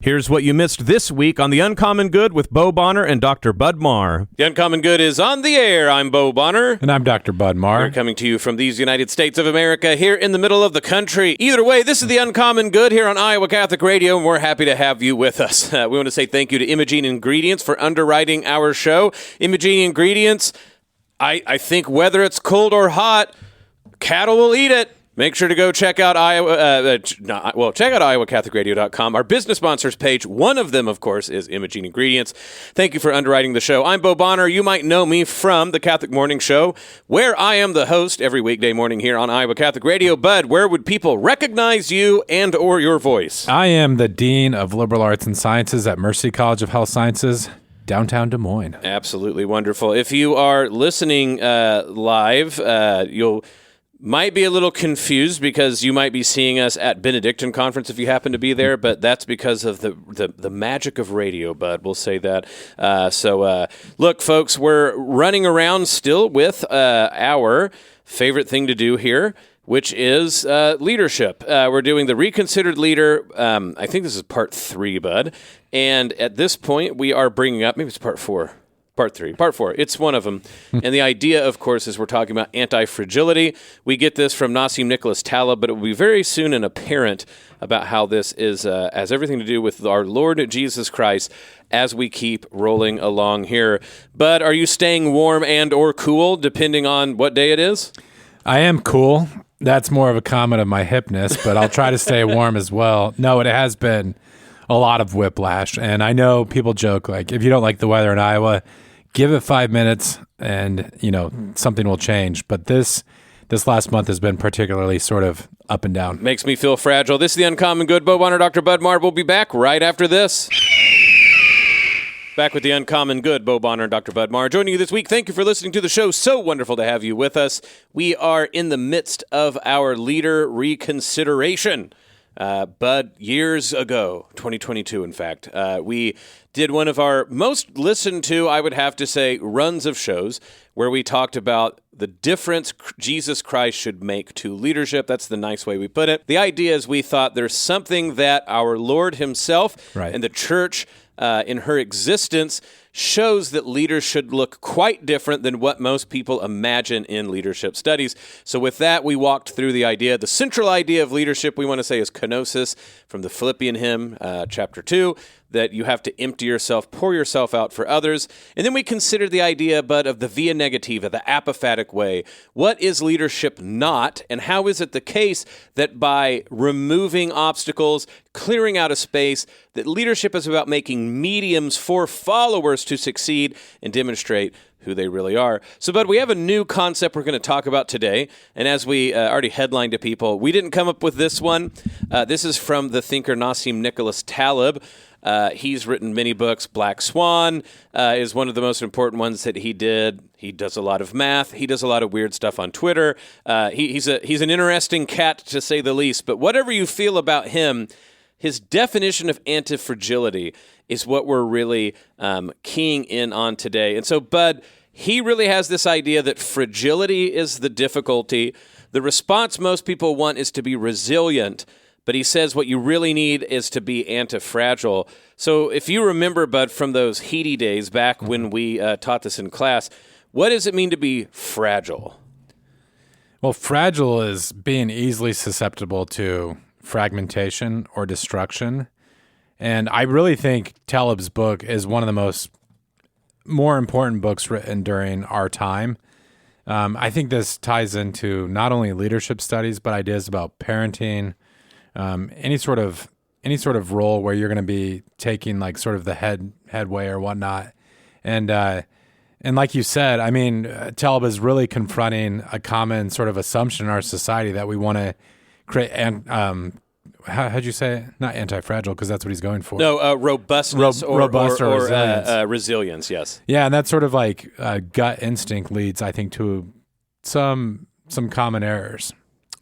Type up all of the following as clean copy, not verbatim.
Here's what you missed this week on The Uncommon Good with Bo Bonner and Dr. Bud Marr. The Uncommon Good is on the air. I'm Bo Bonner. And I'm Dr. Bud Marr. We're coming to you from these United States of America here in the middle of the country. Either way, this is The Uncommon Good here on Iowa Catholic Radio, and we're happy to have you with us. We want to say thank you to Imogene Ingredients for underwriting our show. Imogene Ingredients, I think whether it's cold or hot, cattle will eat it. Make sure to go check out check out iowacatholicradio.com. Our business sponsors page, one of them, of course, is Imogene Ingredients. Thank you for underwriting the show. I'm Bo Bonner. You might know me from the Catholic Morning Show, where I am the host every weekday morning here on Iowa Catholic Radio. Bud, where would people recognize you and or your voice? I am the Dean of Liberal Arts and Sciences at Mercy College of Health Sciences, downtown Des Moines. Absolutely wonderful. If you are listening live, you'll might be a little confused because you might be seeing us at Benedictine Conference if you happen to be there, but that's because of the magic of radio, Bud. We'll say that. Look, folks, we're running around still with our favorite thing to do here, which is leadership. We're doing the Reconsidered Leader. I think this is part 3, Bud. And at this point, we are bringing up, maybe it's part 4. Part 4. It's one of them. And the idea, of course, is we're talking about antifragility. We get this from Nassim Nicholas Taleb, but it will be very soon and apparent about how this has everything to do with our Lord Jesus Christ as we keep rolling along here. Bud, are you staying warm and or cool, depending on what day it is? I am cool. That's more of a comment of my hipness, but I'll try to stay warm as well. No, it has been a lot of whiplash. And I know people joke, like, if you don't like the weather in Iowa, give it 5 minutes and, something will change. But this last month has been particularly sort of up and down. Makes me feel fragile. This is The Uncommon Good. Bo Bonner, Dr. Bud Marr will be back right after this. Back with The Uncommon Good, Bo Bonner and Dr. Bud Marr joining you this week. Thank you for listening to the show. So wonderful to have you with us. We are in the midst of our leader reconsideration. Bud, years ago, 2022, in fact, we did one of our most listened to, I would have to say, runs of shows where we talked about the difference Jesus Christ should make to leadership. That's the nice way we put it. The idea is we thought there's something that our Lord himself and the church in her existence shows that leaders should look quite different than what most people imagine in leadership studies. So with that, we walked through the idea. The central idea of leadership, we want to say, is kenosis from the Philippian hymn, chapter 2, that you have to empty yourself, pour yourself out for others. And then we considered the idea, but of the via negativa, the apophatic way. What is leadership not, and how is it the case that by removing obstacles, clearing out a space, that leadership is about making mediums for followers to succeed and demonstrate who they really are. So, Bud, we have a new concept we're going to talk about today. And as we already headlined to people, we didn't come up with this one. This is from the thinker Nassim Nicholas Taleb. He's written many books. Black Swan is one of the most important ones that he did. He does a lot of math. He does a lot of weird stuff on Twitter. He's an interesting cat, to say the least. But whatever you feel about him, his definition of antifragility is what we're really keying in on today. And so, Bud, he really has this idea that fragility is the difficulty. The response most people want is to be resilient. But he says what you really need is to be antifragile. So if you remember, Bud, from those heady days back when we taught this in class, what does it mean to be fragile? Well, fragile is being easily susceptible to fragmentation or destruction. And I really think Taleb's book is one of the more important books written during our time. I think this ties into not only leadership studies, but ideas about parenting, any sort of role where you're going to be taking like sort of the headway or whatnot. And like you said, I mean, Taleb is really confronting a common sort of assumption in our society that we want to create, how'd you say it? Not anti-fragile, because that's what he's going for. No, robustness or resilience. Resilience, yes. Yeah, and that sort of like gut instinct leads, I think, to some common errors.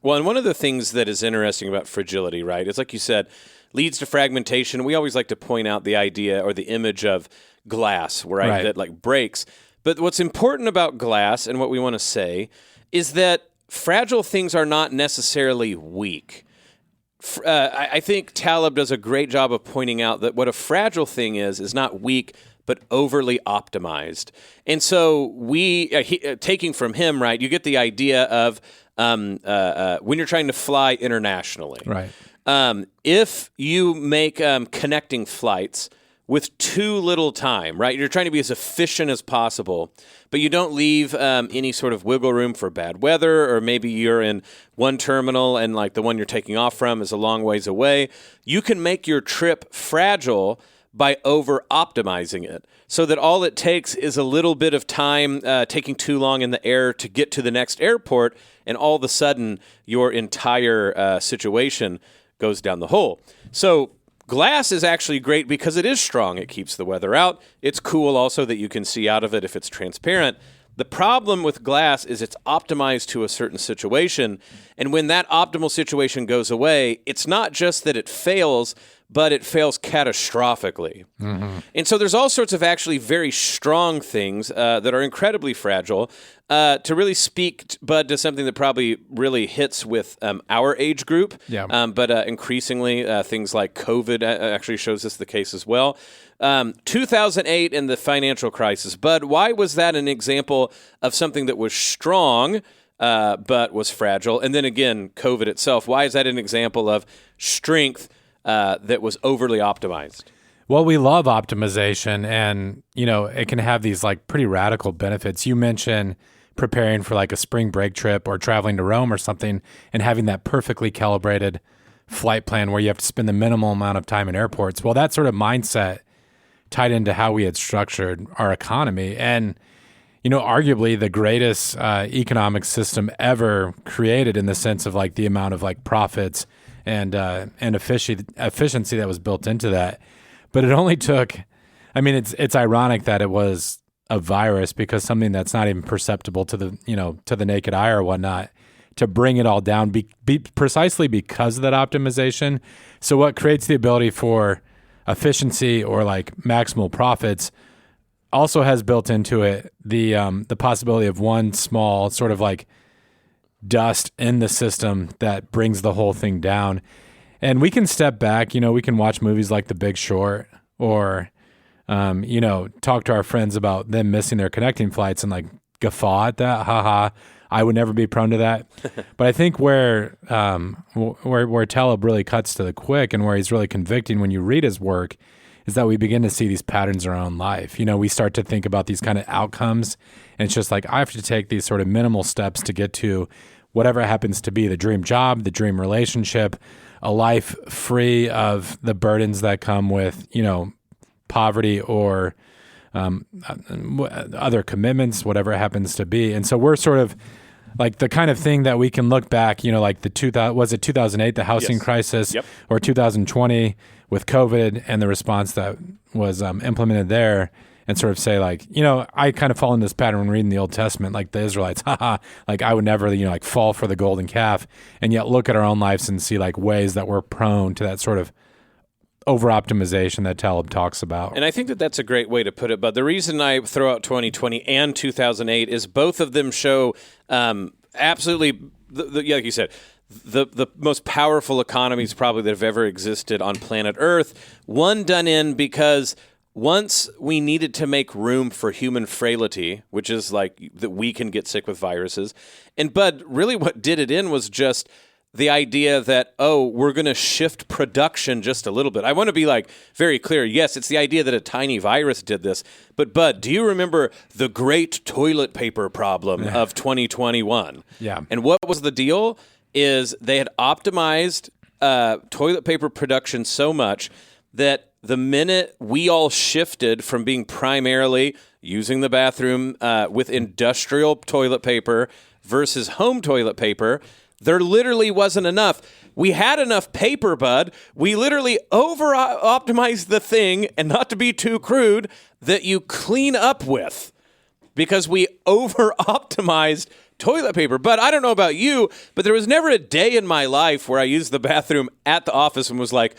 Well, and one of the things that is interesting about fragility, right, is like you said, leads to fragmentation. We always like to point out the idea or the image of glass, right? That like breaks. But what's important about glass and what we want to say is that fragile things are not necessarily weak. I think Taleb does a great job of pointing out that what a fragile thing is not weak, but overly optimized. And so taking from him, right, you get the idea of when you're trying to fly internationally. Right. If you make connecting flights with too little time, right, you're trying to be as efficient as possible, but you don't leave any sort of wiggle room for bad weather, or maybe you're in one terminal and like the one you're taking off from is a long ways away, you can make your trip fragile by over-optimizing it, so that all it takes is a little bit of time taking too long in the air to get to the next airport, and all of a sudden your entire situation goes down the hole. So glass is actually great because it is strong. It keeps the weather out. It's cool also that you can see out of it if it's transparent. The problem with glass is it's optimized to a certain situation, and when that optimal situation goes away, it's not just that it fails, but it fails catastrophically. Mm-hmm. And so there's all sorts of actually very strong things that are incredibly fragile. To really speak, Bud, to something that probably really hits with our age group, but increasingly things like COVID actually shows us the case as well. 2008 and the financial crisis. Bud, why was that an example of something that was strong but was fragile? And then again, COVID itself, why is that an example of strength that was overly optimized? Well, we love optimization, and it can have these like pretty radical benefits. You mentioned preparing for like a spring break trip or traveling to Rome or something, and having that perfectly calibrated flight plan where you have to spend the minimal amount of time in airports. Well, that sort of mindset tied into how we had structured our economy, and arguably the greatest economic system ever created, in the sense of like the amount of like profits and efficiency that was built into that. But it only took, it's ironic that it was a virus, because something that's not even perceptible to the naked eye or whatnot, to bring it all down precisely because of that optimization. So what creates the ability for efficiency or like maximal profits also has built into it the possibility of one small sort of like dust in the system that brings the whole thing down. And we can step back, we can watch movies like The Big Short, or talk to our friends about them missing their connecting flights and like guffaw at that. Haha, I would never be prone to that. But I think where Taleb really cuts to the quick, and where he's really convicting when you read his work, is that we begin to see these patterns in our own life. We start to think about these kind of outcomes, and it's just like, I have to take these sort of minimal steps to get to whatever it happens to be, the dream job, the dream relationship, a life free of the burdens that come with, poverty or other commitments, whatever it happens to be. And so we're sort of like the kind of thing that we can look back, like the 2008, the housing crisis, or 2020 with COVID and the response that was implemented there, and sort of say like, I kind of fall in this pattern when reading the Old Testament, like the Israelites, like I would never, like fall for the golden calf, and yet look at our own lives and see like ways that we're prone to that sort of over-optimization that Taleb talks about. And I think that that's a great way to put it, but the reason I throw out 2020 and 2008 is both of them show absolutely, like you said, the most powerful economies probably that have ever existed on planet Earth. One done in because once we needed to make room for human frailty, which is like that we can get sick with viruses. But really what did it in was just the idea that, we're going to shift production just a little bit. I want to be like very clear. Yes, it's the idea that a tiny virus did this. But Bud, do you remember the great toilet paper problem of 2021? Yeah. And what was the deal? Is they had optimized toilet paper production so much that the minute we all shifted from being primarily using the bathroom with industrial toilet paper versus home toilet paper, there literally wasn't enough. We had enough paper, Bud. We literally over-optimized the thing, and not to be too crude, that you clean up with, because we over-optimized toilet paper. But I don't know about you, but there was never a day in my life where I used the bathroom at the office and was like,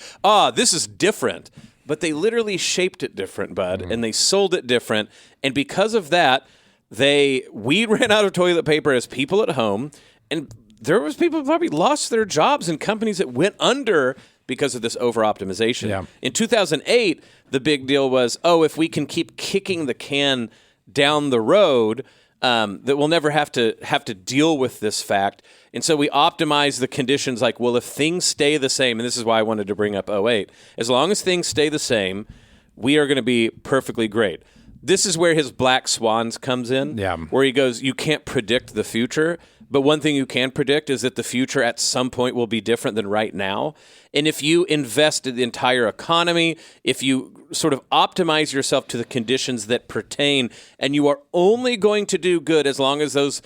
this is different. But they literally shaped it different, Bud, and they sold it different. And because of that, we ran out of toilet paper as people at home. And there was people who probably lost their jobs in companies that went under because of this over-optimization. Yeah. In 2008, the big deal was, if we can keep kicking the can down the road, that we'll never have to deal with this fact. And so we optimize the conditions like, well, if things stay the same, and this is why I wanted to bring up '08, as long as things stay the same, we are going to be perfectly great. This is where his black swans comes in, where he goes, you can't predict the future, but one thing you can predict is that the future at some point will be different than right now. And if you invest in the entire economy, if you sort of optimize yourself to the conditions that pertain, and you are only going to do good as long as those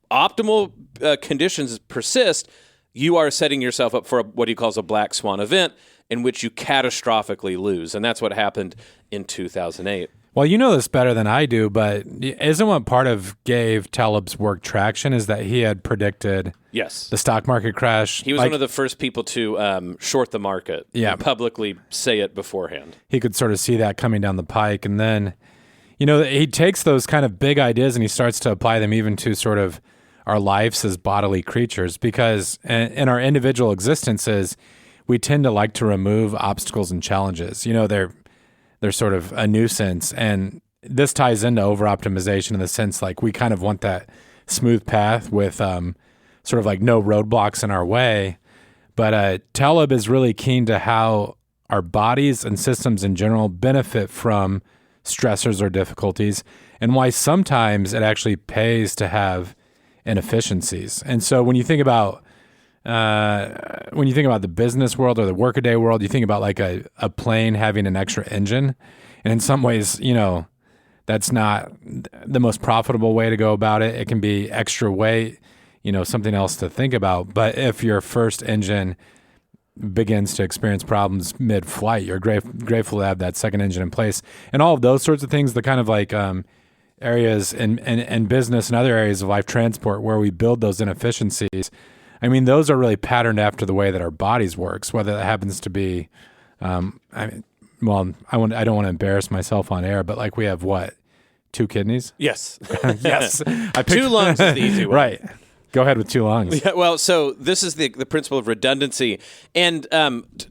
optimal conditions persist, you are setting yourself up for what he calls a black swan event in which you catastrophically lose. And that's what happened in 2008. Well, you know this better than I do, but isn't what part of gave Taleb's work traction is that he had predicted the stock market crash? He was one of the first people to short the market and publicly say it beforehand. He could sort of see that coming down the pike. And then, he takes those kind of big ideas and he starts to apply them even to sort of our lives as bodily creatures, because in our individual existences, we tend to like to remove obstacles and challenges. They're sort of a nuisance, and this ties into over-optimization in the sense like we kind of want that smooth path with sort of like no roadblocks in our way. But Taleb is really keen to how our bodies and systems in general benefit from stressors or difficulties, and why sometimes it actually pays to have inefficiencies. And so when you think about the business world or the workaday world, you think about like a plane having an extra engine. And in some ways, that's not the most profitable way to go about it. It can be extra weight, something else to think about. But if your first engine begins to experience problems mid-flight, you're grateful to have that second engine in place. And all of those sorts of things, the kind of like areas in business and other areas of life, transport, where we build those inefficiencies, I mean, those are really patterned after the way that our bodies works, whether that happens to be, I don't want to embarrass myself on air, but like we have 2 kidneys? Yes. Yes. 2 lungs is the easy one. Right. Go ahead with 2 lungs. Yeah, well, so this is the principle of redundancy. And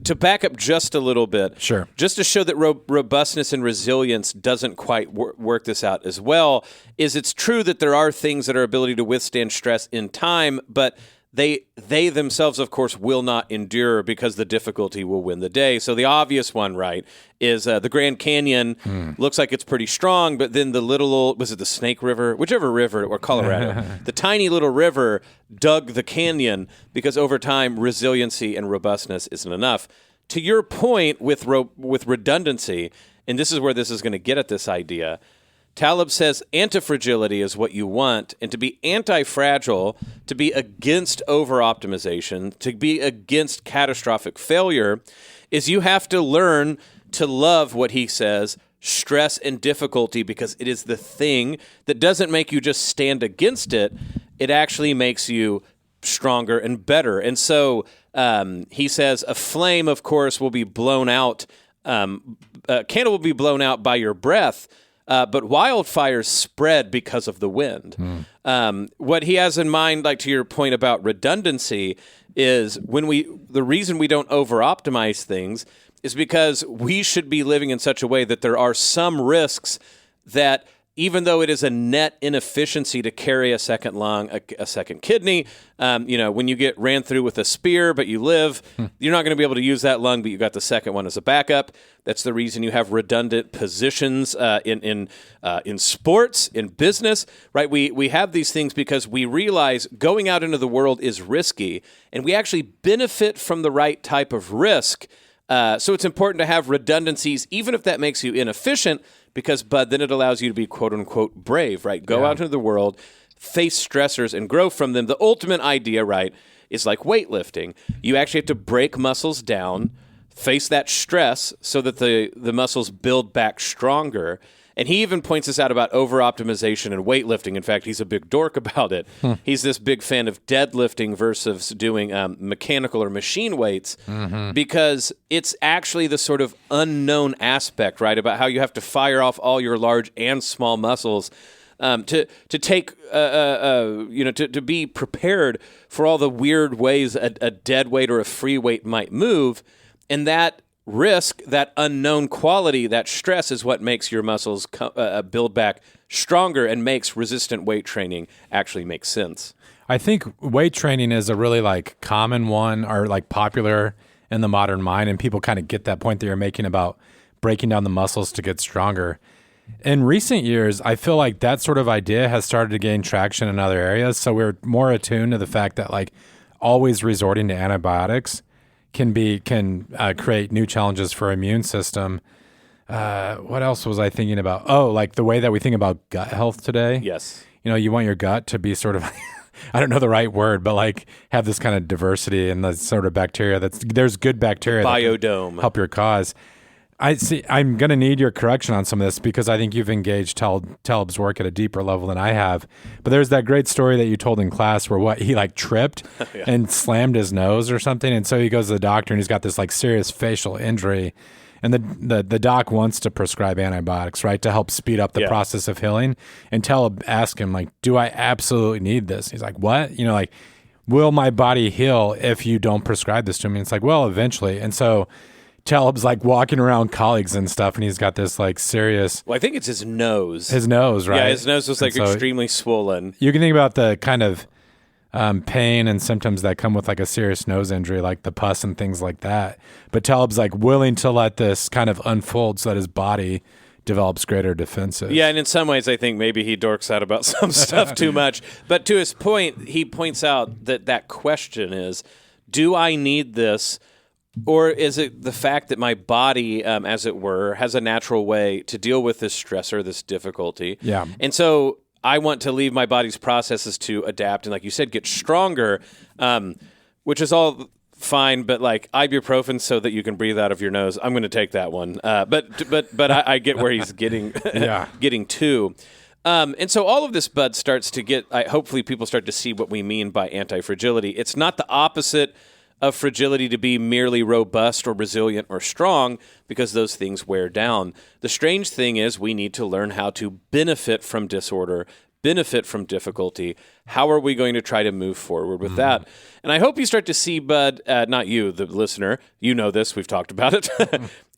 to back up just a little bit, sure, just to show that robustness and resilience doesn't quite work this out as well, is it's true that there are things that are ability to withstand stress in time, but they themselves, of course, will not endure because the difficulty will win the day. So the obvious one, right, is the Grand Canyon looks like it's pretty strong, but then the was it the Snake River? Whichever river, or Colorado, the tiny little river dug the canyon because over time, resiliency and robustness isn't enough. To your point with redundancy, and this is where this is going to get at this idea, Taleb says antifragility is what you want, and to be anti-fragile, to be against over-optimization, to be against catastrophic failure, is you have to learn to love what he says, stress and difficulty, because it is the thing that doesn't make you just stand against it. It actually makes you stronger and better. And so he says a flame, of course, will be blown out. A candle will be blown out by your breath. But wildfires spread because of the wind. What he has in mind, like to your point about redundancy, is the reason we don't over-optimize things is because we should be living in such a way that there are some risks that, even though it is a net inefficiency to carry a second lung, a second kidney, when you get ran through with a spear, but you live, you're not going to be able to use that lung, but you got the second one as a backup. That's the reason you have redundant positions in sports, in business, right? We have these things because we realize going out into the world is risky, and we actually benefit from the right type of risk. So it's important to have redundancies, even if that makes you inefficient, because, Bud, then it allows you to be quote-unquote brave, right? Go out into the world, face stressors, and grow from them. The ultimate idea, right, is like weightlifting. You actually have to break muscles down, face that stress so that the muscles build back stronger. And he even points this out about over-optimization and weightlifting. In fact, he's a big dork about it. He's this big fan of deadlifting versus doing mechanical or machine weights because it's actually the sort of unknown aspect, right, about how you have to fire off all your large and small muscles to take to be prepared for all the weird ways a dead weight or a free weight might move, and that risk, that unknown quality, that stress is what makes your muscles build back stronger and makes resistant weight training actually make sense. I think weight training is a really like common one, or like popular in the modern mind, and people kind of get that point that you're making about breaking down the muscles to get stronger. In recent years, I feel like that sort of idea has started to gain traction in other areas. So we're more attuned to the fact that like always resorting to antibiotics can create new challenges for our immune system. What else was I thinking about? Oh, like the way that we think about gut health today. Yes. You want your gut to be sort of, I don't know the right word, but like have this kind of diversity and the sort of bacteria there's good bacteria. Biodome. That can help your cause. I'm going to need your correction on some of this because I think you've engaged Taleb's work at a deeper level than I have. But there's that great story that you told in class where he like tripped and slammed his nose or something. And so he goes to the doctor and he's got this like serious facial injury. And the doc wants to prescribe antibiotics, right, to help speed up the process of healing. And Taleb asked him, like, do I absolutely need this? He's like, what? Like, will my body heal if you don't prescribe this to me? And it's like, well, eventually. And so Taleb's like walking around colleagues and stuff, and he's got this like serious. Well, I think it's his nose. His nose, right? Yeah, his nose was like extremely swollen. You can think about the kind of pain and symptoms that come with like a serious nose injury, like the pus and things like that. But Taleb's like willing to let this kind of unfold so that his body develops greater defenses. Yeah, and in some ways, I think maybe he dorks out about some stuff too much. But to his point, he points out that question is, do I need this? Or is it the fact that my body, as it were, has a natural way to deal with this stressor, this difficulty? Yeah. And so I want to leave my body's processes to adapt and, like you said, get stronger, which is all fine, but like ibuprofen so that you can breathe out of your nose, I'm going to take that one. But I get where he's getting getting to. And so all of this, Bud, starts to get, hopefully people start to see what we mean by antifragility. It's not the opposite of fragility to be merely robust or resilient or strong, because those things wear down. The strange thing is we need to learn how to benefit from disorder, benefit from difficulty. How are we going to try to move forward with that? And I hope you start to see, Bud, not you, the listener, you know this, we've talked about it,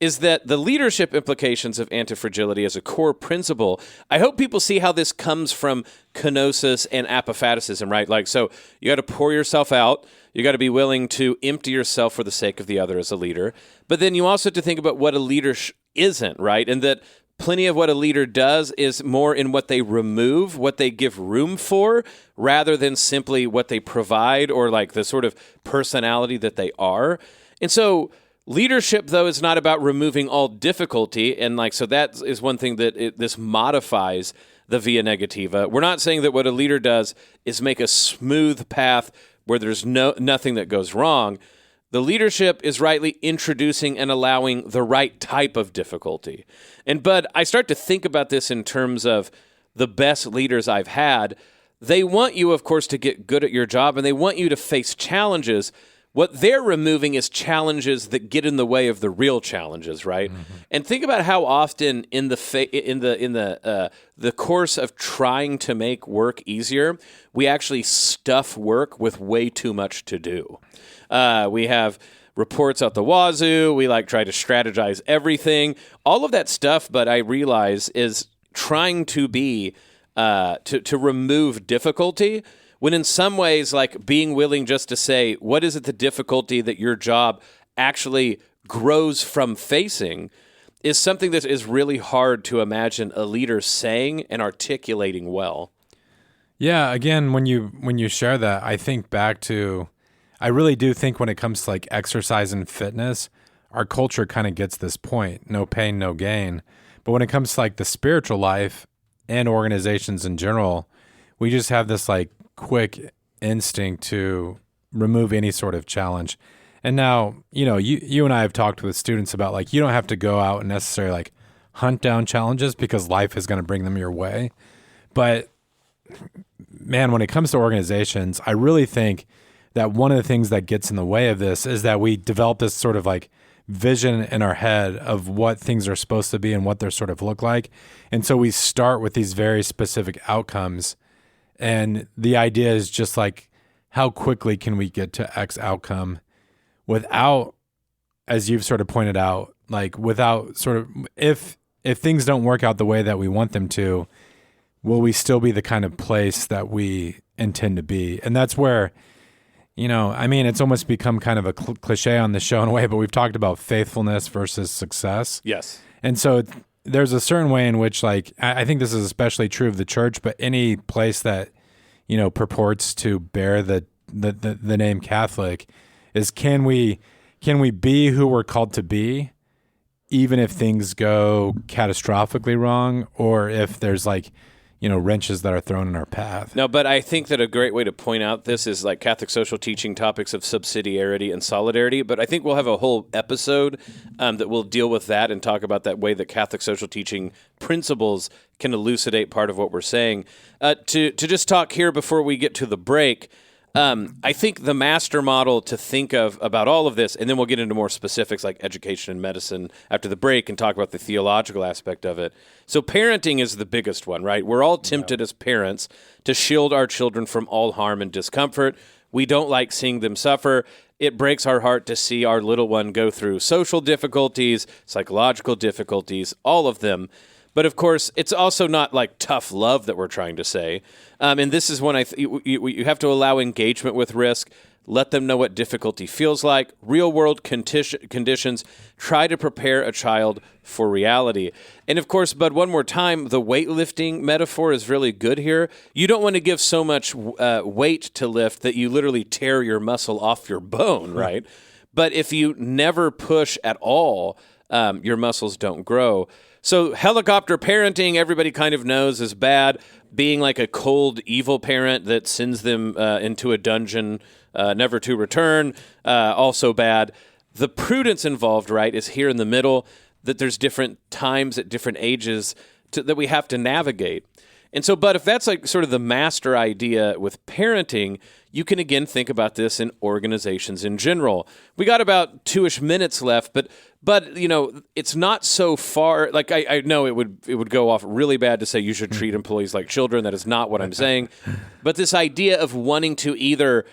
is that the leadership implications of antifragility as a core principle, I hope people see how this comes from kenosis and apophaticism, right? Like, so you got to pour yourself out. You got to be willing to empty yourself for the sake of the other as a leader. But then you also have to think about what a leader isn't, right? And that plenty of what a leader does is more in what they remove, what they give room for, rather than simply what they provide or like the sort of personality that they are. And so leadership, though, is not about removing all difficulty. And like, so that is one thing that this modifies the via negativa. We're not saying that what a leader does is make a smooth path where there's nothing that goes wrong. The leadership is rightly introducing and allowing the right type of difficulty. And Bud, I start to think about this in terms of the best leaders I've had. They want you, of course, to get good at your job, and they want you to face challenges. What they're removing is challenges that get in the way of the real challenges, right? Mm-hmm. And think about how often in the course of trying to make work easier, we actually stuff work with way too much to do. We have reports out the wazoo. We try to strategize everything. All of that stuff, but I realize is trying to be to remove difficulty. When in some ways, being willing just to say, what is it the difficulty that your job actually grows from facing is something that is really hard to imagine a leader saying and articulating well. Yeah, again, when you share that, I think back to, I really do think when it comes to exercise and fitness, our culture kind of gets this point, no pain, no gain. But when it comes to the spiritual life and organizations in general, we just have this quick instinct to remove any sort of challenge. And now, you and I have talked with students about you don't have to go out and necessarily hunt down challenges because life is going to bring them your way. But man, when it comes to organizations, I really think that one of the things that gets in the way of this is that we develop this sort of vision in our head of what things are supposed to be and what they're sort of look like. And so we start with these very specific outcomes. And the idea is just like, how quickly can we get to X outcome without, as you've sort of pointed out, like without sort of, if things don't work out the way that we want them to, will we still be the kind of place that we intend to be? And that's where, it's almost become kind of a cliche on the show in a way, but we've talked about faithfulness versus success. Yes. And so there's a certain way in which, like, I think this is especially true of the church, but any place that, purports to bear the name Catholic is, can we be who we're called to be, even if things go catastrophically wrong, or if there's like, wrenches that are thrown in our path. No, but I think that a great way to point out this is like Catholic social teaching topics of subsidiarity and solidarity. But I think we'll have a whole episode that will deal with that and talk about that way that Catholic social teaching principles can elucidate part of what we're saying. To just talk here before we get to the break, I think the master model to think of about all of this, and then we'll get into more specifics like education and medicine after the break and talk about the theological aspect of it. So parenting is the biggest one, right? We're all tempted as parents to shield our children from all harm and discomfort. We don't like seeing them suffer. It breaks our heart to see our little one go through social difficulties, psychological difficulties, all of them. But of course, it's also not like tough love that we're trying to say. And this is when you have to allow engagement with risk, let them know what difficulty feels like, real world conditions, try to prepare a child for reality. And of course, Bud, one more time, the weightlifting metaphor is really good here. You don't want to give so much weight to lift that you literally tear your muscle off your bone, right? But if you never push at all, your muscles don't grow. So helicopter parenting, everybody kind of knows is bad. Being like a cold, evil parent that sends them into a dungeon, never to return, also bad. The prudence involved, right, is here in the middle, that there's different times at different ages that we have to navigate. And so, but if that's like sort of the master idea with parenting, you can again think about this in organizations in general. We got about 2-ish minutes left, but it's not so far. Like I know it would go off really bad to say you should treat employees like children. That is not what I'm saying. But this idea of wanting to either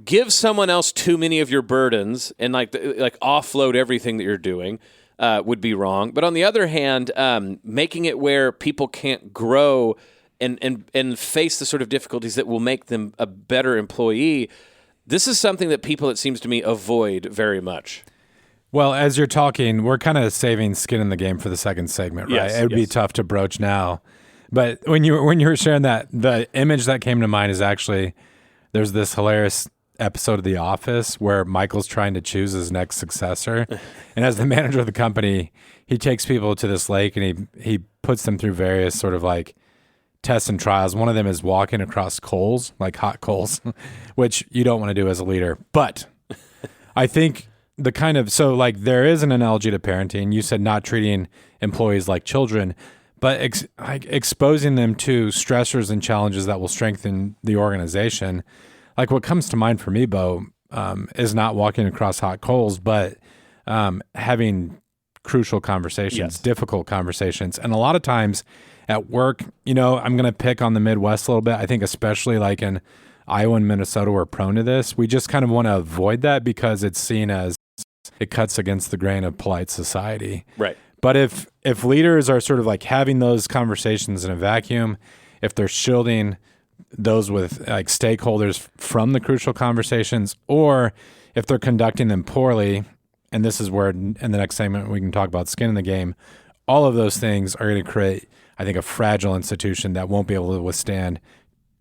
give someone else too many of your burdens and like offload everything that you're doing. Would be wrong. But on the other hand, making it where people can't grow and face the sort of difficulties that will make them a better employee, this is something that people, it seems to me, avoid very much. Well, as you're talking, we're kind of saving skin in the game for the second segment, right? Yes, it would be tough to broach now. But when you were sharing that, the image that came to mind is actually, there's this hilarious episode of The Office where Michael's trying to choose his next successor. And as the manager of the company, he takes people to this lake and he puts them through various sort of like tests and trials. One of them is walking across coals, like hot coals, which you don't want to do as a leader. But I think so like there is an analogy to parenting. You said not treating employees like children, but exposing them to stressors and challenges that will strengthen the organization. Like what comes to mind for me, Bo, is not walking across hot coals, but having crucial conversations, yes. Difficult conversations. And a lot of times at work, I'm going to pick on the Midwest a little bit. I think especially like in Iowa and Minnesota, we're prone to this. We just kind of want to avoid that because it's seen as it cuts against the grain of polite society. Right. But if leaders are sort of like having those conversations in a vacuum, if they're shielding those with like stakeholders from the crucial conversations, or if they're conducting them poorly, and this is where in the next segment we can talk about skin in the game, all of those things are going to create, I think, a fragile institution that won't be able to withstand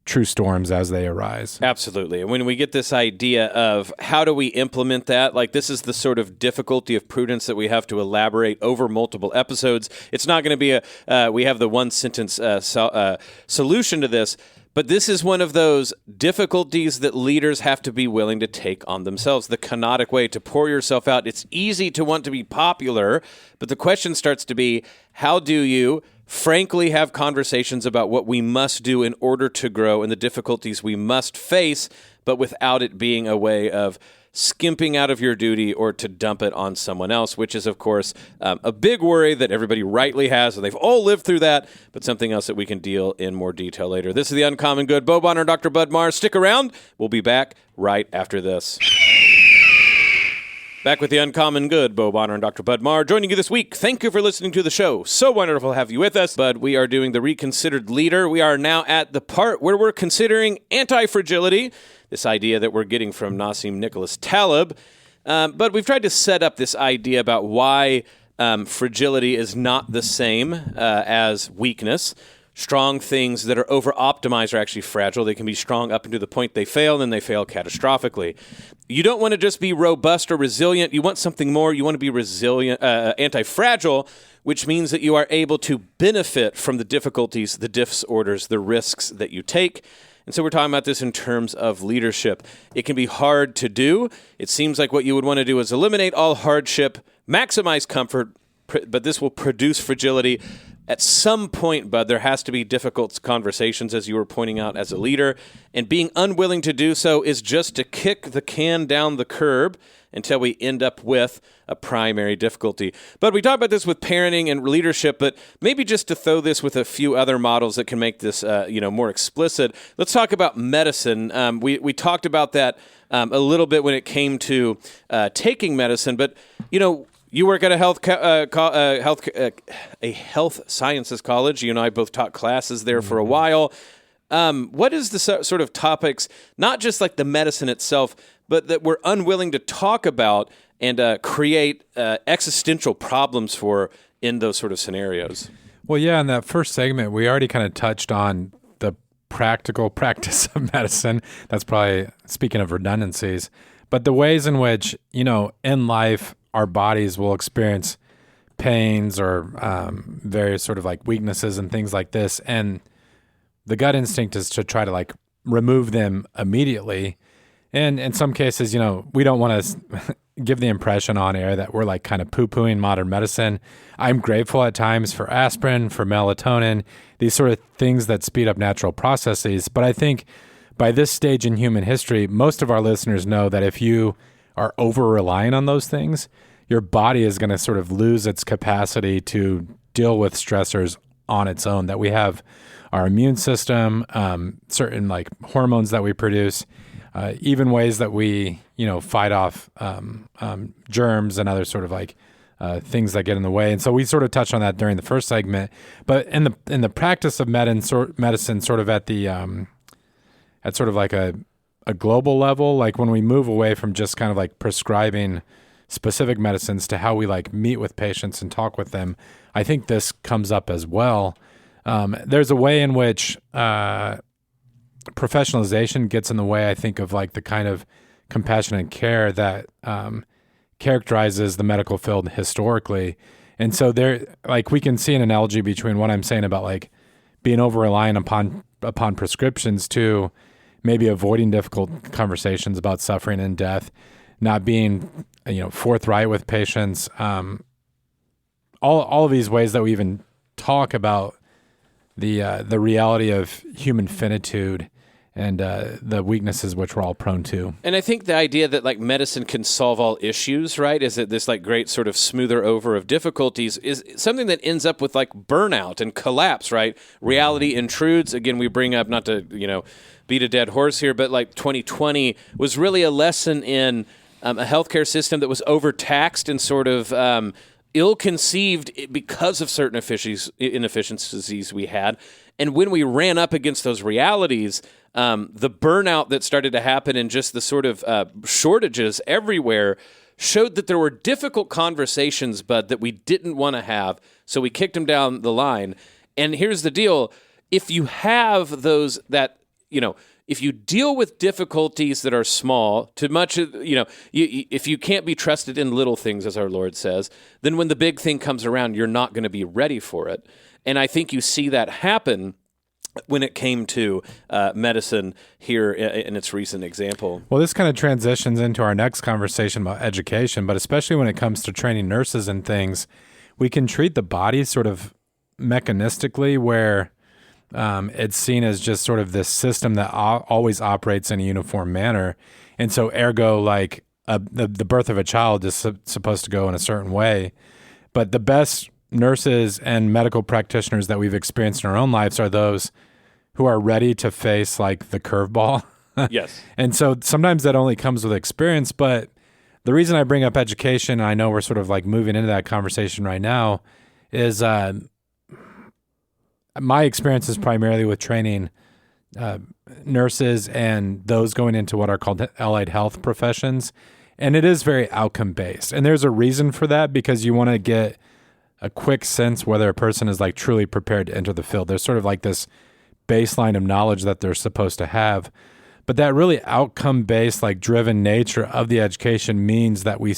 true storms as they arise. Absolutely. And when we get this idea of how do we implement that, like this is the sort of difficulty of prudence that we have to elaborate over multiple episodes. It's not going to be we have the one sentence solution to this. But this is one of those difficulties that leaders have to be willing to take on themselves, the canonic way to pour yourself out. It's easy to want to be popular, but the question starts to be, how do you frankly have conversations about what we must do in order to grow and the difficulties we must face, but without it being a way of skimping out of your duty or to dump it on someone else, which is, of course, a big worry that everybody rightly has, and they've all lived through that, but something else that we can deal in more detail later. This is The Uncommon Good. Bo Bonner and Dr. Bud Marr. Stick around. We'll be back right after this. Back with The Uncommon Good, Bo Bonner and Dr. Bud Marr joining you this week. Thank you for listening to the show. So wonderful to have you with us. Bud, we are doing the Reconsidered Leader. We are now at the part where we're considering antifragility, this idea that we're getting from Nassim Nicholas Taleb. But we've tried to set up this idea about why fragility is not the same as weakness. Strong things that are over-optimized are actually fragile. They can be strong up until the point they fail, and then they fail catastrophically. You don't want to just be robust or resilient. You want something more. You want to be resilient, anti-fragile, which means that you are able to benefit from the difficulties, the disorders, the risks that you take. And so we're talking about this in terms of leadership. It can be hard to do. It seems like what you would want to do is eliminate all hardship, maximize comfort, but this will produce fragility. At some point, Bud, there has to be difficult conversations, as you were pointing out, as a leader. And being unwilling to do so is just to kick the can down the curb until we end up with a primary difficulty. But we talk about this with parenting and leadership, but maybe just to throw this with a few other models that can make this more explicit. Let's talk about medicine. We talked about that a little bit when it came to taking medicine, but, you work at a health sciences college. You and I both taught classes there for a while. What is the sort of topics, not just like the medicine itself, but that we're unwilling to talk about and create existential problems for in those sort of scenarios? Well, yeah, in that first segment, we already kind of touched on the practical practice of medicine. That's probably speaking of redundancies. But the ways in which, in life, our bodies will experience pains or various sort of like weaknesses and things like this. And the gut instinct is to try to like remove them immediately. And in some cases, we don't want to give the impression on air that we're like kind of poo-pooing modern medicine. I'm grateful at times for aspirin, for melatonin, these sort of things that speed up natural processes. But I think by this stage in human history, most of our listeners know that if you are over-relying on those things, your body is going to sort of lose its capacity to deal with stressors on its own, that we have our immune system, certain like hormones that we produce, even ways that we, fight off germs and other sort of like things that get in the way. And so we sort of touched on that during the first segment. But in the practice of medicine, sort of at the at sort of like a global level, like when we move away from just kind of like prescribing specific medicines to how we like meet with patients and talk with them, I think this comes up as well. There's a way in which professionalization gets in the way, I think, of like the kind of compassionate care that characterizes the medical field historically. And so there, like, we can see an analogy between what I'm saying about like being over-reliant upon prescriptions to maybe avoiding difficult conversations about suffering and death, not being, forthright with patients. All of these ways that we even talk about the reality of human finitude and the weaknesses which we're all prone to. And I think the idea that like medicine can solve all issues, right, is that this like great sort of smoother over of difficulties is something that ends up with like burnout and collapse, right? Reality intrudes. Again, we bring up, not to, beat a dead horse here, but like 2020 was really a lesson in a healthcare system that was overtaxed and sort of ill-conceived because of certain inefficiencies we had. And when we ran up against those realities, the burnout that started to happen and just the sort of shortages everywhere showed that there were difficult conversations, Bud, that we didn't want to have. So we kicked them down the line. And here's the deal. If you have those that, if you deal with difficulties that are small, too much, if you can't be trusted in little things, as our Lord says, then when the big thing comes around, you're not going to be ready for it. And I think you see that happen when it came to medicine here in its recent example. Well, this kind of transitions into our next conversation about education, but especially when it comes to training nurses and things, we can treat the body sort of mechanistically where it's seen as just sort of this system that always operates in a uniform manner. And so ergo, like the birth of a child is supposed to go in a certain way. But the best nurses and medical practitioners that we've experienced in our own lives are those who are ready to face like the curveball. Yes. And so sometimes that only comes with experience. But the reason I bring up education, and I know we're sort of like moving into that conversation right now, is my experience is primarily with training nurses and those going into what are called allied health professions. And it is very outcome based. And there's a reason for that, because you want to get a quick sense whether a person is like truly prepared to enter the field. There's sort of like this baseline of knowledge that they're supposed to have. But that really outcome-based, like driven nature of the education means that we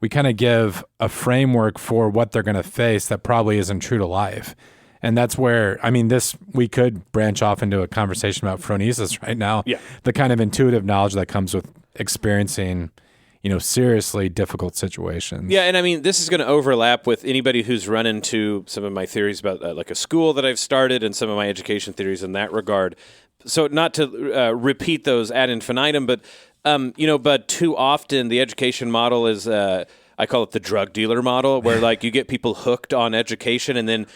kind of give a framework for what they're going to face that probably isn't true to life. And that's where, I mean, we could branch off into a conversation about phronesis right now. Yeah. The kind of intuitive knowledge that comes with experiencing, seriously difficult situations. Yeah, and I mean, this is going to overlap with anybody who's run into some of my theories about like a school that I've started and some of my education theories in that regard. So not to repeat those ad infinitum, but but too often the education model is I call it the drug dealer model, where like you get people hooked on education and then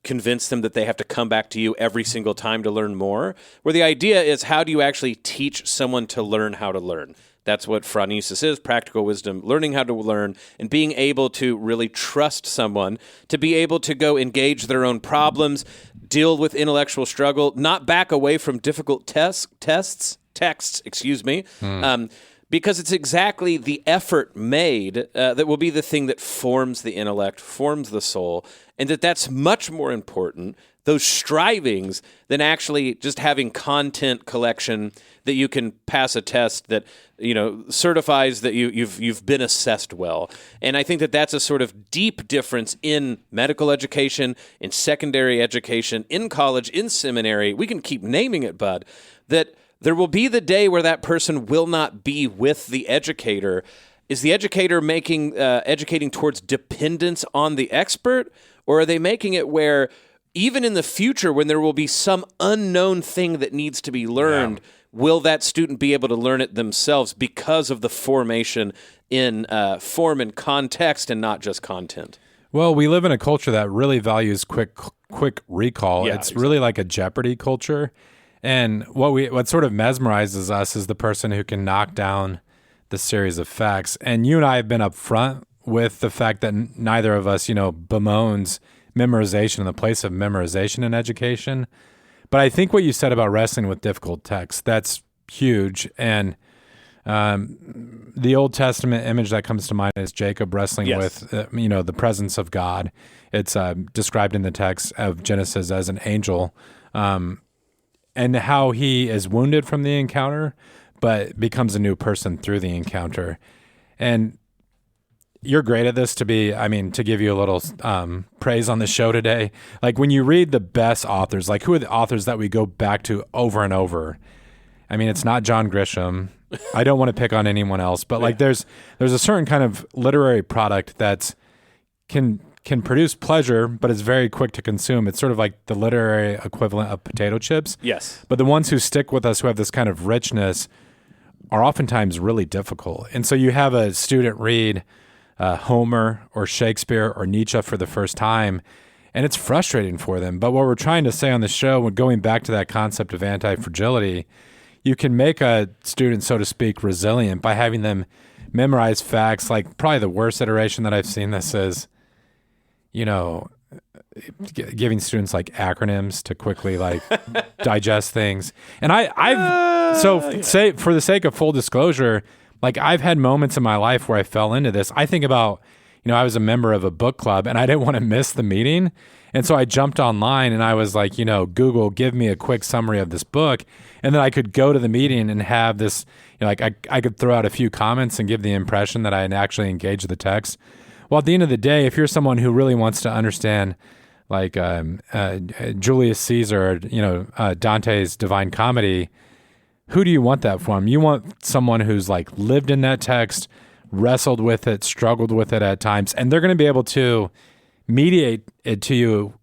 convince them that they have to come back to you every single time to learn more. Where the idea is, how do you actually teach someone to learn how to learn? That's what phronesis is, practical wisdom, learning how to learn and being able to really trust someone to be able to go engage their own problems, deal with intellectual struggle, not back away from difficult texts, because it's exactly the effort made that will be the thing that forms the intellect, forms the soul, and that's much more important, those strivings, than actually just having content collection that you can pass a test that certifies that you've been assessed well. And I think that that's a sort of deep difference in medical education, in secondary education, in college, in seminary. We can keep naming it, Bud, that there will be the day where that person will not be with the educator. Is the educator educating towards dependence on the expert, or are they making it where even in the future, when there will be some unknown thing that needs to be learned, will that student be able to learn it themselves because of the formation in form and context and not just content? Well, we live in a culture that really values quick recall. Yeah, it's exactly. really like a Jeopardy culture. And what sort of mesmerizes us is the person who can knock down the series of facts. And you and I have been upfront with the fact that neither of us, bemoans memorization in the place of memorization in education. But I think what you said about wrestling with difficult texts, that's huge. And the Old Testament image that comes to mind is Jacob wrestling with, the presence of God. It's described in the text of Genesis as an angel, and how he is wounded from the encounter, but becomes a new person through the encounter. And you're great at this, to give you a little praise on the show today. Like when you read the best authors, like who are the authors that we go back to over and over? I mean, it's not John Grisham. I don't want to pick on anyone else, but like there's a certain kind of literary product that can produce pleasure, but it's very quick to consume. It's sort of like the literary equivalent of potato chips. Yes. But the ones who stick with us, who have this kind of richness, are oftentimes really difficult. And so you have a student read Homer or Shakespeare or Nietzsche for the first time, and it's frustrating for them. But what we're trying to say on the show, going back to that concept of antifragility, you can make a student, so to speak, resilient by having them memorize facts. Like probably the worst iteration that I've seen this is, giving students like acronyms to quickly like digest things. And say for the sake of full disclosure, like I've had moments in my life where I fell into this. I think about, I was a member of a book club and I didn't want to miss the meeting. And so I jumped online and I was like, Google, give me a quick summary of this book. And then I could go to the meeting and have this, I could throw out a few comments and give the impression that I had actually engaged the text. Well, at the end of the day, if you're someone who really wants to understand like Julius Caesar, Dante's Divine Comedy, who do you want that from? You want someone who's like lived in that text, wrestled with it, struggled with it at times, and they're going to be able to mediate it to you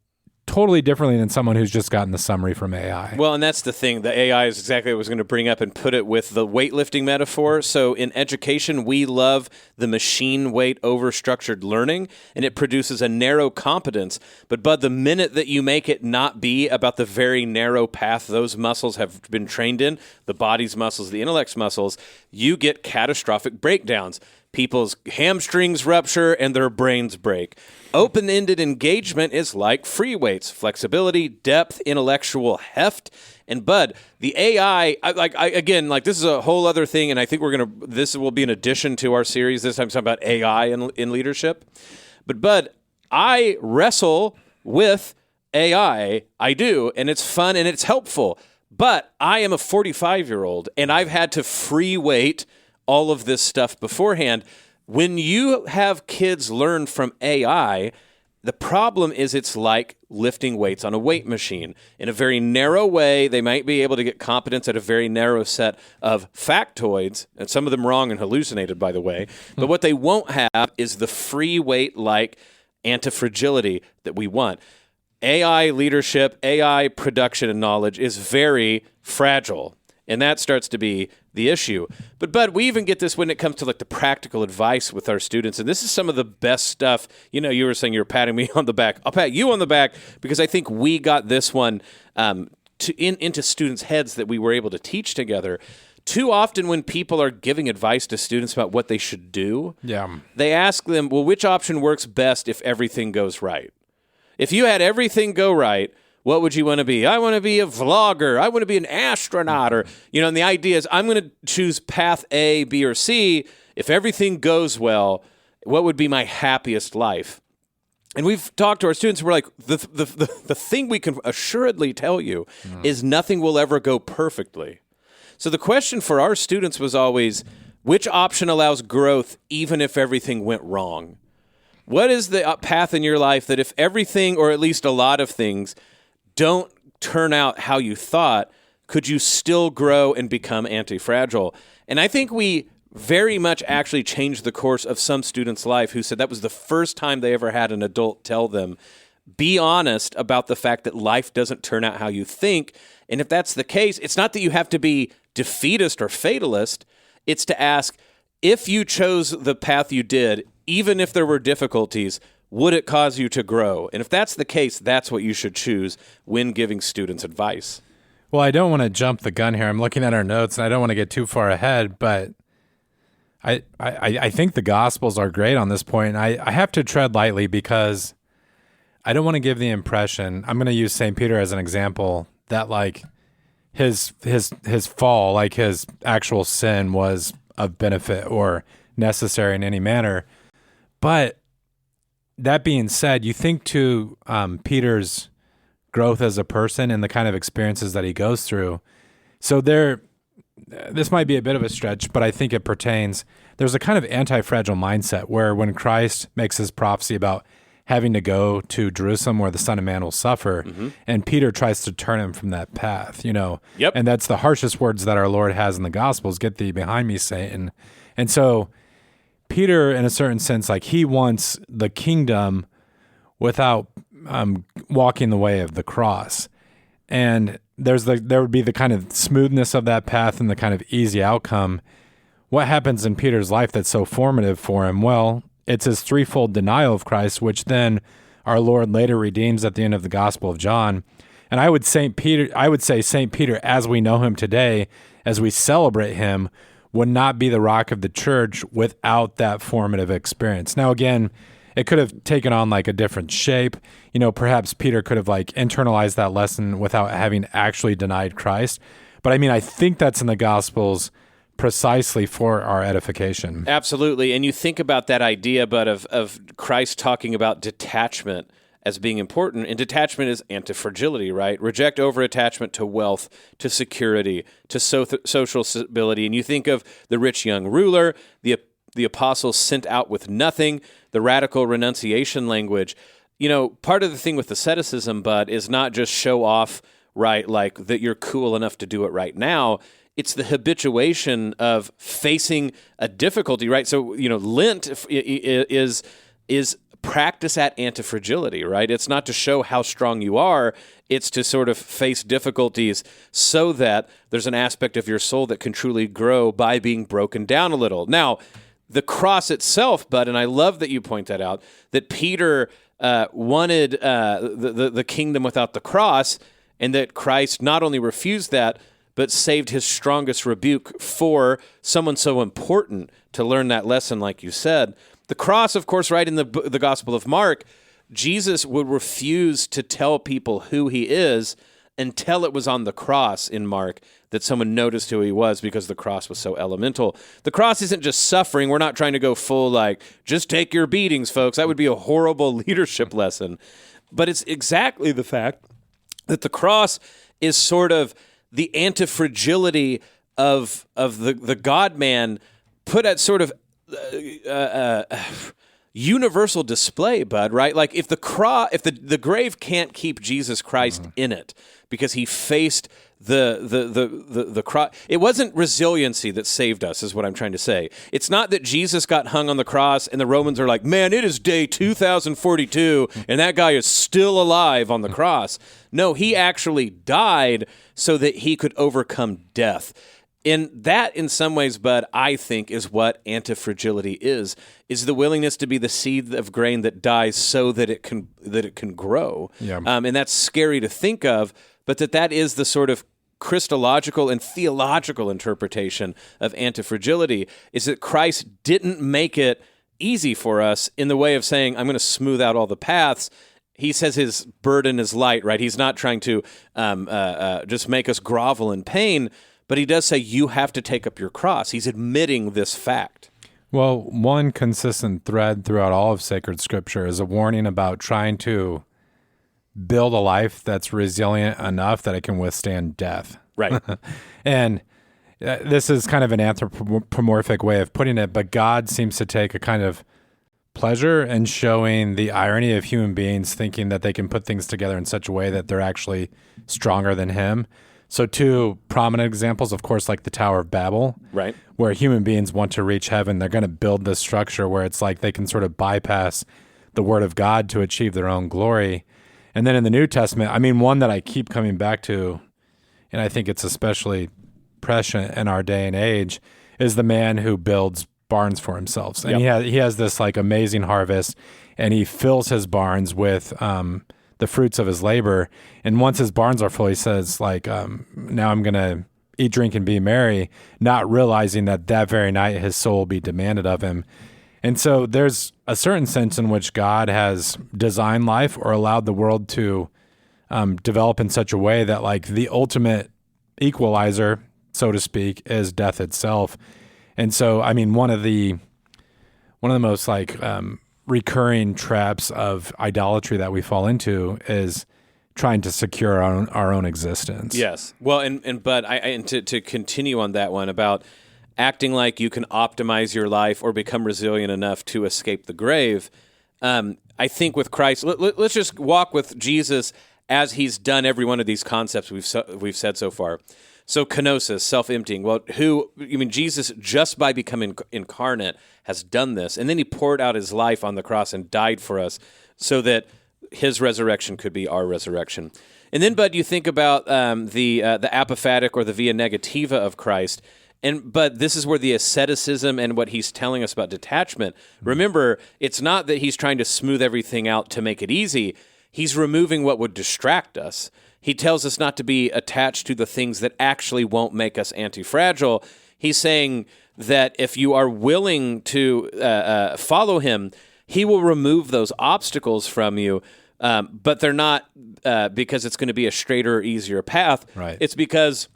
totally differently than someone who's just gotten the summary from AI. Well, and that's the thing. The AI is exactly what I was going to bring up and put it with the weightlifting metaphor. So in education, we love the machine weight over structured learning, and it produces a narrow competence. But Bud, the minute that you make it not be about the very narrow path those muscles have been trained in, the body's muscles, the intellect's muscles, you get catastrophic breakdowns. People's hamstrings rupture and their brains break. Open-ended engagement is like free weights, flexibility, depth, intellectual heft. And Bud, the AI, this is a whole other thing, and I think this will be an addition to our series. This time, talking about AI in leadership. But Bud, I wrestle with AI. I do, and it's fun and it's helpful. But I am a 45-year-old, and I've had to free weight all of this stuff beforehand. When you have kids learn from AI, the problem is it's like lifting weights on a weight machine. In a very narrow way, they might be able to get competence at a very narrow set of factoids, and some of them wrong and hallucinated, by the way. But what they won't have is the free weight like antifragility that we want. AI leadership, AI production and knowledge is very fragile. And that starts to be the issue. But Bud, we even get this when it comes to like the practical advice with our students. And this is some of the best stuff. You know, you were saying you were patting me on the back. I'll pat you on the back because I think we got this one into students' heads that we were able to teach together. Too often when people are giving advice to students about what they should do, they ask them, well, which option works best if everything goes right? If you had everything go right, what would you want to be? I want to be a vlogger. I want to be an astronaut. Or, and the idea is I'm going to choose path A, B, or C. If everything goes well, what would be my happiest life? And we've talked to our students, and we're like, the thing we can assuredly tell you is nothing will ever go perfectly. So the question for our students was always, which option allows growth even if everything went wrong? What is the path in your life that if everything, or at least a lot of things, don't turn out how you thought, could you still grow and become anti-fragile? And I think we very much actually changed the course of some students' life who said that was the first time they ever had an adult tell them, be honest about the fact that life doesn't turn out how you think. And if that's the case, it's not that you have to be defeatist or fatalist. It's to ask, if you chose the path you did, even if there were difficulties, would it cause you to grow? And if that's the case, that's what you should choose when giving students advice. Well, I don't want to jump the gun here. I'm looking at our notes, and I don't want to get too far ahead, but I think the Gospels are great on this point. I have to tread lightly because I don't want to give the impression, I'm going to use St. Peter as an example, that like his fall, like his actual sin was of benefit or necessary in any manner. But that being said, you think to Peter's growth as a person and the kind of experiences that he goes through. So this might be a bit of a stretch, but I think it pertains. There's a kind of anti-fragile mindset where when Christ makes his prophecy about having to go to Jerusalem where the Son of Man will suffer, and Peter tries to turn him from that path, Yep. And that's the harshest words that our Lord has in the Gospels, "Get thee behind me, Satan." And so Peter, in a certain sense, like he wants the kingdom without walking the way of the cross. And there would be the kind of smoothness of that path and the kind of easy outcome. What happens in Peter's life that's so formative for him? Well, it's his threefold denial of Christ, which then our Lord later redeems at the end of the Gospel of John. And I would say St. Peter, as we know him today, as we celebrate him, would not be the rock of the church without that formative experience. Now, again, it could have taken on like a different shape. Perhaps Peter could have like internalized that lesson without having actually denied Christ. But I mean, I think that's in the Gospels precisely for our edification. Absolutely. And you think about that idea, but of Christ talking about detachment as being important. And detachment is antifragility, right? Reject over-attachment to wealth, to security, to social stability. And you think of the rich young ruler, the apostles sent out with nothing, the radical renunciation language. Part of the thing with asceticism, Bud, is not just show off, right, like that you're cool enough to do it right now. It's the habituation of facing a difficulty, right? So, Lent is practice at antifragility, right? It's not to show how strong you are. It's to sort of face difficulties so that there's an aspect of your soul that can truly grow by being broken down a little. Now, the cross itself, Bud, and I love that you point that out, that Peter wanted the kingdom without the cross, and that Christ not only refused that, but saved his strongest rebuke for someone so important to learn that lesson, like you said. The cross, of course, right in the Gospel of Mark, Jesus would refuse to tell people who he is until it was on the cross in Mark that someone noticed who he was, because the cross was so elemental. The cross isn't just suffering. We're not trying to go full like, just take your beatings, folks. That would be a horrible leadership lesson. But it's exactly the fact that the cross is sort of the antifragility of the God-man put at sort of universal display, Bud, right? Like if the grave can't keep Jesus Christ in it because he faced the cross, it wasn't resiliency that saved us, is what I'm trying to say. It's not that Jesus got hung on the cross and the Romans are like, man, it is day 2042 and that guy is still alive on the cross. No, he actually died so that he could overcome death. And that, in some ways, Bud, I think is what antifragility is the willingness to be the seed of grain that dies so that it can grow. Yeah. And that's scary to think of, but that is the sort of Christological and theological interpretation of antifragility, is that Christ didn't make it easy for us in the way of saying, I'm going to smooth out all the paths. He says his burden is light, right? He's not trying to just make us grovel in pain, but he does say you have to take up your cross. He's admitting this fact. Well, one consistent thread throughout all of sacred scripture is a warning about trying to build a life that's resilient enough that it can withstand death. Right. And this is kind of an anthropomorphic way of putting it, but God seems to take a kind of pleasure in showing the irony of human beings thinking that they can put things together in such a way that they're actually stronger than him. So two prominent examples, of course, like the Tower of Babel, right, where human beings want to reach heaven. They're going to build this structure where it's like they can sort of bypass the word of God to achieve their own glory. And then in the New Testament, I mean, one that I keep coming back to, and I think it's especially prescient in our day and age, is the man who builds barns for himself. And he has this like amazing harvest, and he fills his barns with the fruits of his labor. And once his barns are full, he says, like, now I'm going to eat, drink, and be merry, not realizing that very night his soul will be demanded of him. And so there's a certain sense in which God has designed life or allowed the world to develop in such a way that, like, the ultimate equalizer, so to speak, is death itself. And so, I mean, one of the most like recurring traps of idolatry that we fall into is trying to secure our own existence. Yes. Well, but to continue on that one about acting like you can optimize your life or become resilient enough to escape the grave, I think with Christ, let's just walk with Jesus as he's done every one of these concepts we've said so far. So kenosis, self-emptying. Well, Jesus, just by becoming incarnate, has done this. And then he poured out his life on the cross and died for us so that his resurrection could be our resurrection. And then, Bud, you think about the apophatic or the via negativa of Christ. But this is where the asceticism and what he's telling us about detachment. Remember, it's not that he's trying to smooth everything out to make it easy. He's removing what would distract us. He tells us not to be attached to the things that actually won't make us anti-fragile. He's saying that if you are willing to follow him, he will remove those obstacles from you, but they're not because it's going to be a straighter, easier path. Right. It's because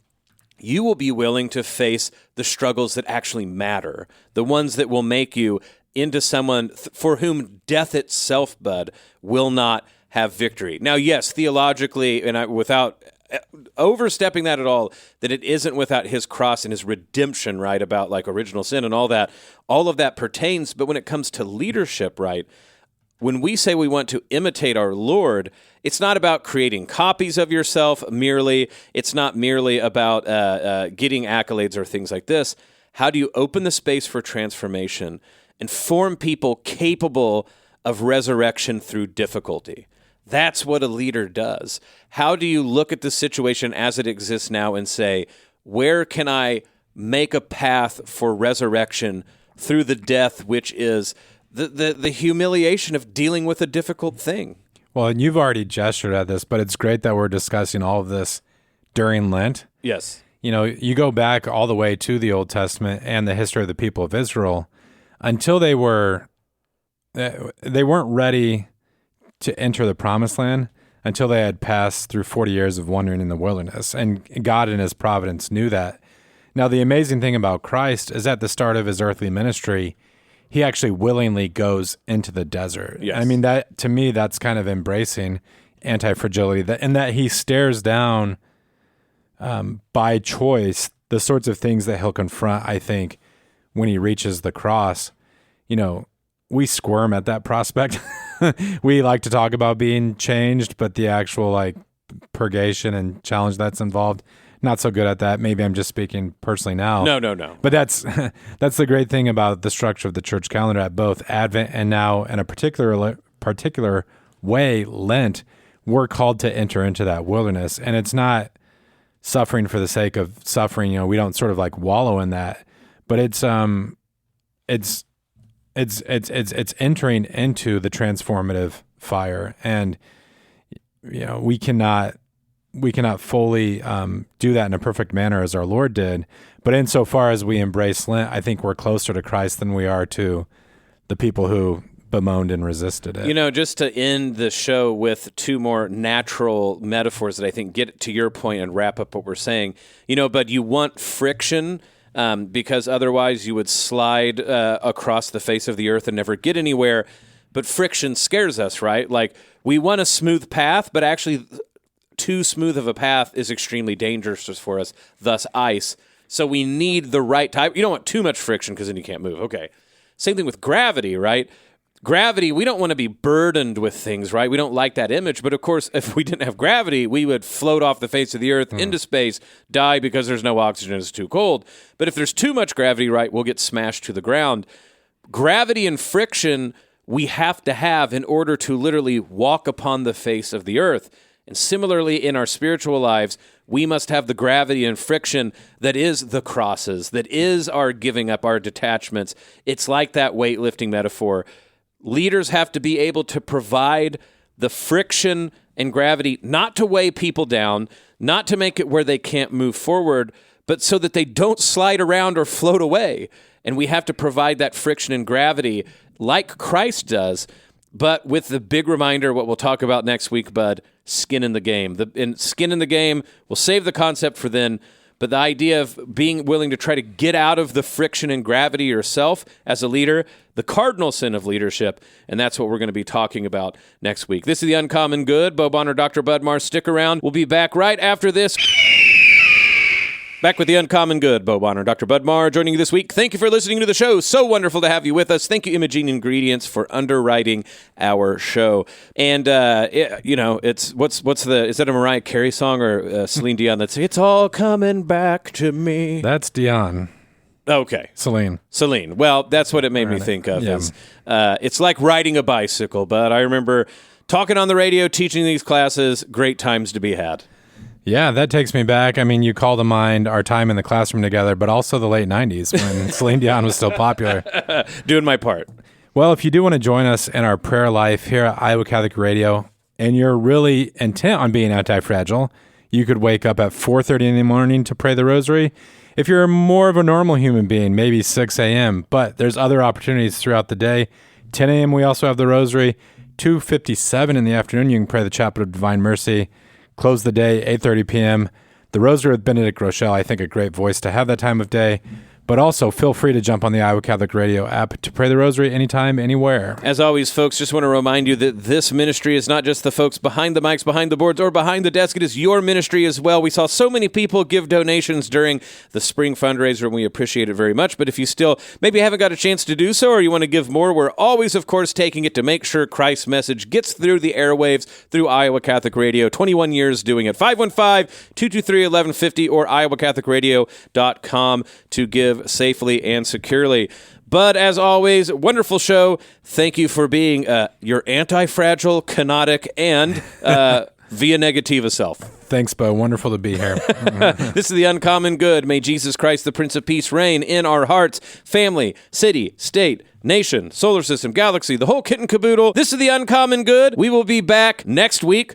you will be willing to face the struggles that actually matter, the ones that will make you into someone for whom death itself, Bud, will not have victory. Now, yes, theologically, and without overstepping that at all, that it isn't without his cross and his redemption, right, about like original sin and all of that pertains. But when it comes to leadership, right, when we say we want to imitate our Lord, it's not about creating copies of yourself merely. It's not merely about getting accolades or things like this. How do you open the space for transformation and form people capable of resurrection through difficulty. That's what a leader does. How do you look at the situation as it exists now and say, where can I make a path for resurrection through the death, which is the humiliation of dealing with a difficult thing? Well, and you've already gestured at this, but it's great that we're discussing all of this during Lent. Yes. You go back all the way to the Old Testament and the history of the people of Israel until they weren't ready to enter the promised land until they had passed through 40 years of wandering in the wilderness. And God in his providence knew that. Now, the amazing thing about Christ is at the start of his earthly ministry, he actually willingly goes into the desert. Yes. I mean, that to me, that's kind of embracing antifragility, in that he stares down by choice the sorts of things that he'll confront, I think, when he reaches the cross. We squirm at that prospect. We like to talk about being changed, but the actual purgation and challenge that's involved, not so good at that. Maybe I'm just speaking personally now. No. But that's the great thing about the structure of the church calendar at both Advent and now in a particular way, Lent. We're called to enter into that wilderness, and it's not suffering for the sake of suffering. We don't sort of wallow in that, but it's entering into the transformative fire, and we cannot fully do that in a perfect manner as our Lord did. But insofar as we embrace Lent, I think we're closer to Christ than we are to the people who bemoaned and resisted it. Just to end the show with two more natural metaphors that I think get to your point and wrap up what we're saying. But you want friction. Because otherwise you would slide across the face of the earth and never get anywhere. But friction scares us, right? We want a smooth path, but actually too smooth of a path is extremely dangerous for us, thus ice. So we need the right type. You don't want too much friction because then you can't move. Okay. Same thing with gravity, right? Gravity, we don't want to be burdened with things, right? We don't like that image. But of course, if we didn't have gravity, we would float off the face of the earth into space, die because there's no oxygen, it's too cold. But if there's too much gravity, right, we'll get smashed to the ground. Gravity and friction we have to have in order to literally walk upon the face of the earth. And similarly, in our spiritual lives, we must have the gravity and friction that is the crosses, that is our giving up, our detachments. It's like that weightlifting metaphor. Leaders have to be able to provide the friction and gravity, not to weigh people down, not to make it where they can't move forward, but so that they don't slide around or float away. And we have to provide that friction and gravity like Christ does, but with the big reminder, what we'll talk about next week, Bud, skin in the game. Skin in the game, we'll save the concept for then, but the idea of being willing to try to get out of the friction and gravity yourself as a leader, the cardinal sin of leadership, and that's what we're going to be talking about next week. This is The Uncommon Good. Bo Bonner, Dr. Bud Marr, stick around. We'll be back right after this. Back with The Uncommon Good. Bo Bonner, Dr. Bud Marr joining you this week. Thank you for listening to the show. So wonderful to have you with us. Thank you, Imaging Ingredients, for underwriting our show. And, it's is that a Mariah Carey song or Celine Dion that's "It's All Coming Back to Me"? That's Dion. Okay. Celine. Well, that's what it made me think of. Yeah. It's like riding a bicycle, but I remember talking on the radio, teaching these classes, great times to be had. Yeah, that takes me back. I mean, you call to mind our time in the classroom together, but also the late 90s when Celine Dion was still popular. Doing my part. Well, if you do want to join us in our prayer life here at Iowa Catholic Radio, and you're really intent on being anti-fragile, you could wake up at 4:30 in the morning to pray the rosary. If you're more of a normal human being, maybe 6 a.m., but there's other opportunities throughout the day. 10 a.m., we also have the rosary. 2:57 in the afternoon, you can pray the Chaplet of Divine Mercy. Close the day, 8:30 p.m. The Rosary with Benedict Rochelle, I think a great voice to have that time of day. But also, feel free to jump on the Iowa Catholic Radio app to pray the Rosary anytime, anywhere. As always, folks, just want to remind you that this ministry is not just the folks behind the mics, behind the boards, or behind the desk. It is your ministry as well. We saw so many people give donations during the spring fundraiser, and we appreciate it very much. But if you still maybe haven't got a chance to do so, or you want to give more, we're always, of course, taking it to make sure Christ's message gets through the airwaves through Iowa Catholic Radio. 21 years doing it. 515-223-1150 or iowacatholicradio.com to give safely and securely. Bud, as always, wonderful show. Thank you for being your anti-fragile, canonic, and via negativa self. Thanks, Bo. Wonderful to be here. This is The Uncommon Good. May Jesus Christ, the Prince of Peace, reign in our hearts, family, city, state, nation, solar system, galaxy, the whole kit and caboodle. This is The Uncommon Good. We will be back next week